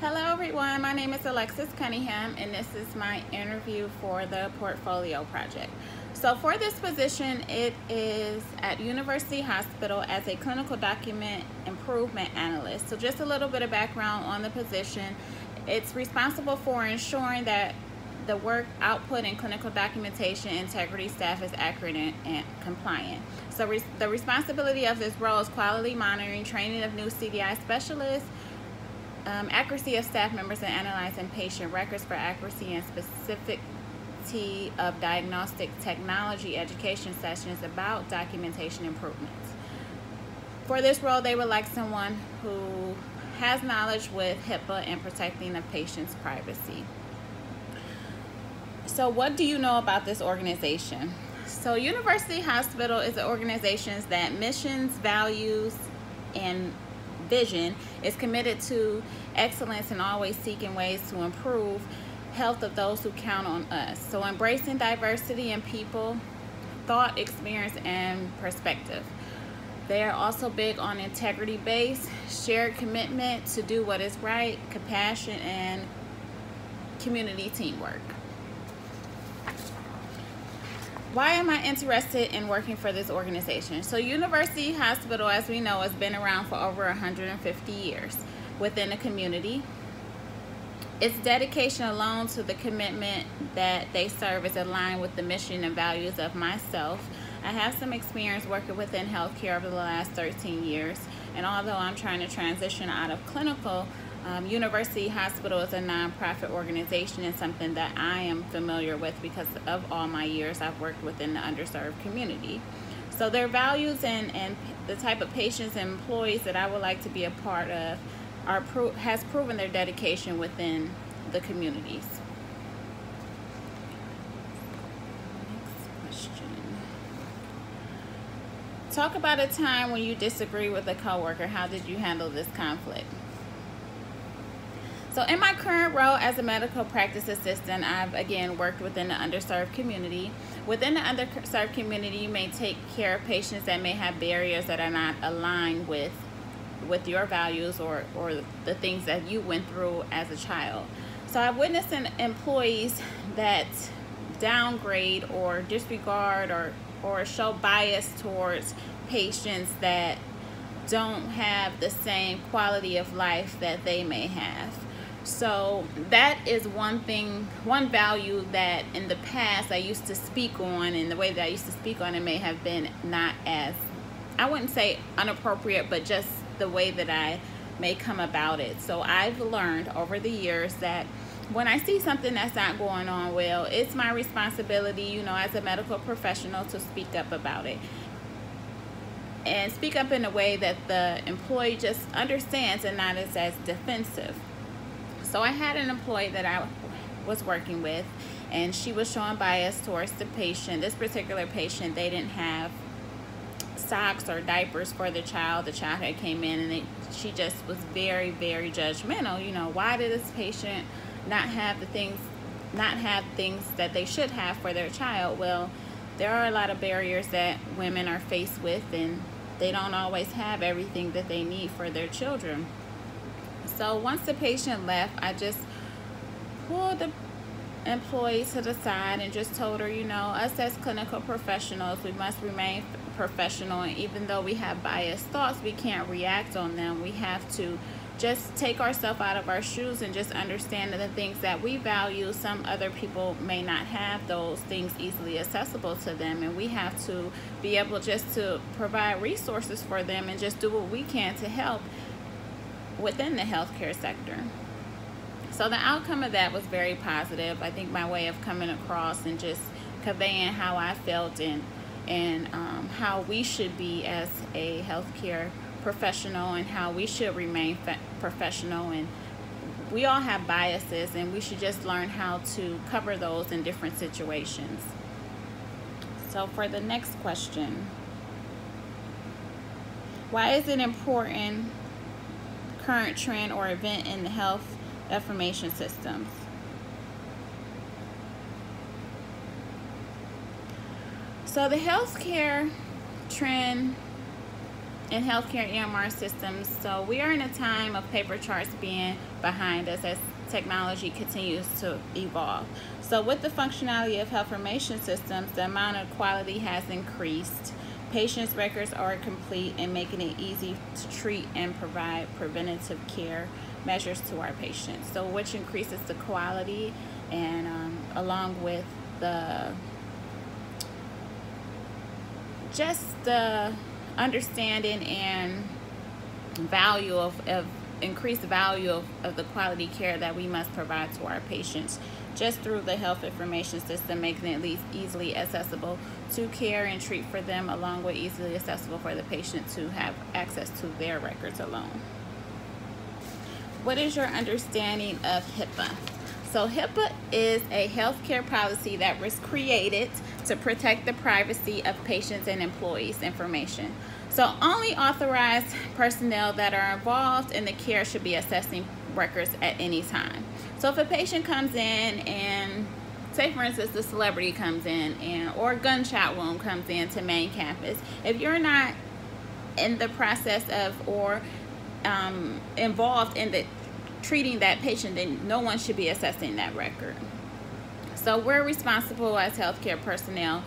Hello everyone, my name is Alexis Cunningham and this is my interview for the portfolio project. So for this position, it is at University Hospital as a clinical document improvement analyst. So just a little bit of background on the position. It's responsible for ensuring that the work output and clinical documentation integrity staff is accurate and compliant. So the responsibility of this role is quality monitoring, training of new CDI specialists, accuracy of staff members in analyzing patient records for accuracy and specificity of diagnostic technology education sessions about documentation improvements. For this role, they would like someone who has knowledge with HIPAA and protecting the patient's privacy. So what do you know about this organization? So University Hospital is an organization that missions, values, and vision is committed to excellence and always seeking ways to improve health of those who count on us. So embracing diversity in people, thought, experience, and perspective. They are also big on integrity-based, shared commitment to do what is right, compassion, and community teamwork. Why am I interested in working for this organization? So University Hospital, as we know, has been around for over 150 years within the community. Its dedication alone to the commitment that they serve is aligned with the mission and values of myself. I have some experience working within healthcare over the last 13 years, and although I'm trying to transition out of clinical, University Hospital is a nonprofit organization and something that I am familiar with because of all my years I've worked within the underserved community. So their values and the type of patients and employees that I would like to be a part of has proven their dedication within the communities. Next question. Talk about a time when you disagree with a coworker. How did you handle this conflict? So in my current role as a medical practice assistant, I've again worked within the underserved community. Within the underserved community, you may take care of patients that may have barriers that are not aligned with your values or the things that you went through as a child. So I've witnessed employees that downgrade or disregard or show bias towards patients that don't have the same quality of life that they may have. So that is one value that in the past I used to speak on, and the way that I used to speak on it may have been not as, I wouldn't say inappropriate, but just the way that I may come about it. So I've learned over the years that when I see something that's not going on well, it's my responsibility, as a medical professional to speak up about it. And speak up in a way that the employee just understands and not is as defensive. So I had an employee that I was working with, and she was showing bias towards the patient. This particular patient, they didn't have socks or diapers for the child. The child had came in, and she just was very, very judgmental. Why did this patient not have things that they should have for their child? Well, there are a lot of barriers that women are faced with, and they don't always have everything that they need for their children. So once the patient left, I just pulled the employee to the side and just told her, us as clinical professionals, we must remain professional, and even though we have biased thoughts, we can't react on them. We have to just take ourselves out of our shoes and just understand that the things that we value, some other people may not have those things easily accessible to them, and we have to be able just to provide resources for them and just do what we can to help within the healthcare sector. So the outcome of that was very positive. I think my way of coming across and just conveying how I felt and how we should be as a healthcare professional and how we should remain professional, and we all have biases and we should just learn how to cover those in different situations. So for the next question, why is it important current trend or event in the health information systems? So the healthcare trend in healthcare EMR systems. So we are in a time of paper charts being behind us as technology continues to evolve. So with the functionality of health information systems, the amount of quality has increased. Patients' records are complete and making it easy to treat and provide preventative care measures to our patients. So which increases the quality, and along with the understanding and value of increased value of the quality care that we must provide to our patients just through the health information system, making it at least easily accessible to care and treat for them, along with easily accessible for the patient to have access to their records alone. What is your understanding of HIPAA? So HIPAA is a healthcare policy that was created to protect the privacy of patients and employees' information. So only authorized personnel that are involved in the care should be accessing records at any time. So if a patient comes in and, say for instance, the celebrity comes in or a gunshot wound comes in to main campus, if you're not in the process of or involved in the treating that patient, then no one should be accessing that record. So we're responsible as healthcare personnel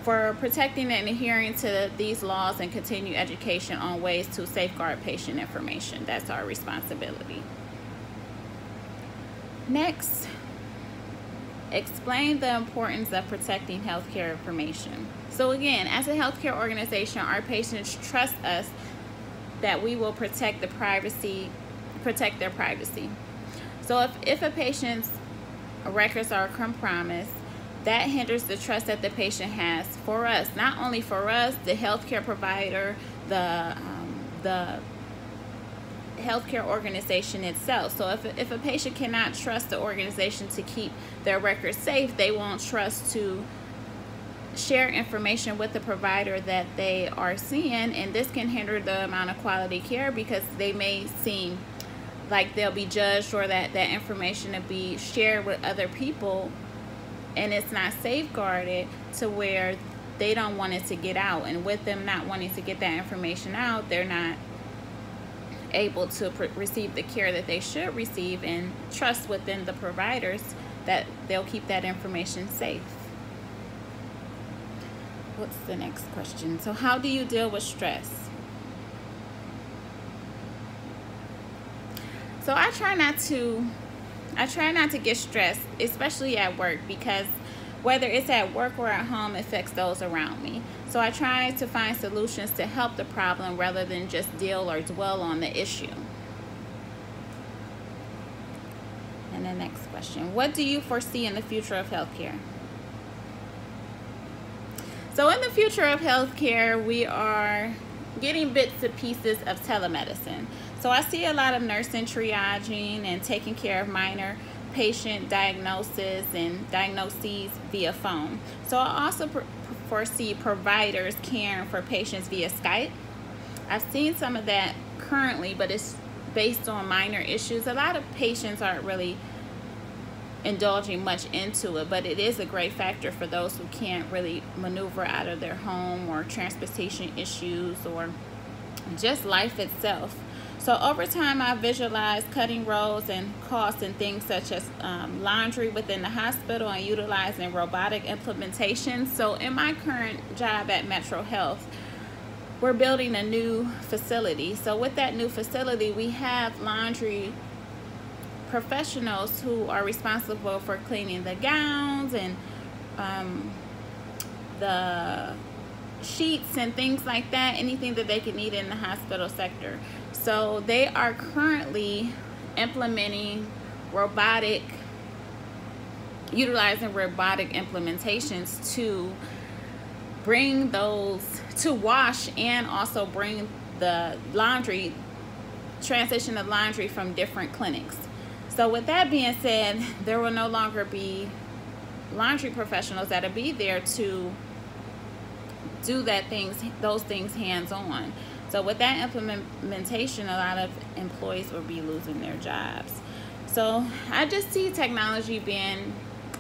for protecting and adhering to these laws and continue education on ways to safeguard patient information. That's our responsibility. Next, explain the importance of protecting healthcare information. So again, as a healthcare organization, our patients trust us that we will protect their privacy. So if a patient's records are compromised, that hinders the trust that the patient has for us. Not only for us, the healthcare provider, the healthcare organization itself. So if a patient cannot trust the organization to keep their records safe, they won't trust to share information with the provider that they are seeing, and this can hinder the amount of quality care because they may seem like they'll be judged, or that information will be shared with other people and it's not safeguarded to where they don't want it to get out. And with them not wanting to get that information out, they're not able to receive the care that they should receive, and trust within the providers that they'll keep that information safe. What's the next question? So how do you deal with stress? So I try not to get stressed, especially at work, because whether it's at work or at home, it affects those around me. So I try to find solutions to help the problem rather than just deal or dwell on the issue. And the next question, what do you foresee in the future of healthcare? So in the future of healthcare, we are getting bits and pieces of telemedicine. So I see a lot of nursing triaging and taking care of minor patient diagnoses via phone. So I also foresee providers caring for patients via Skype. I've seen some of that currently, but it's based on minor issues. A lot of patients aren't really indulging much into it, but it is a great factor for those who can't really maneuver out of their home, or transportation issues, or just life itself. So over time, I visualized cutting roles and costs and things such as laundry within the hospital and utilizing robotic implementation. So in my current job at Metro Health, we're building a new facility. So with that new facility, we have laundry professionals who are responsible for cleaning the gowns and the sheets and things like that, anything that they could need in the hospital sector. So they are currently implementing utilizing robotic implementations to bring those to wash, and also bring the laundry, transition of laundry from different clinics. So with that being said, there will no longer be laundry professionals that'll be there to do those things hands-on. So with that implementation, a lot of employees will be losing their jobs. So I just see technology being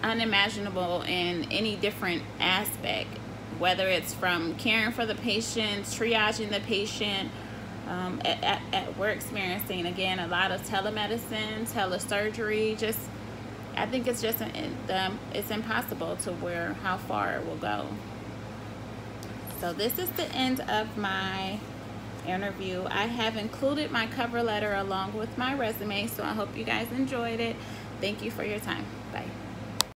unimaginable in any different aspect, whether it's from caring for the patient, triaging the patient, we're experiencing, again, a lot of telemedicine, telesurgery. Just, I think it's just it's impossible to how far it will go. So this is the end of my interview. I have included my cover letter along with my resume, so I hope you guys enjoyed it. Thank you for your time. Bye.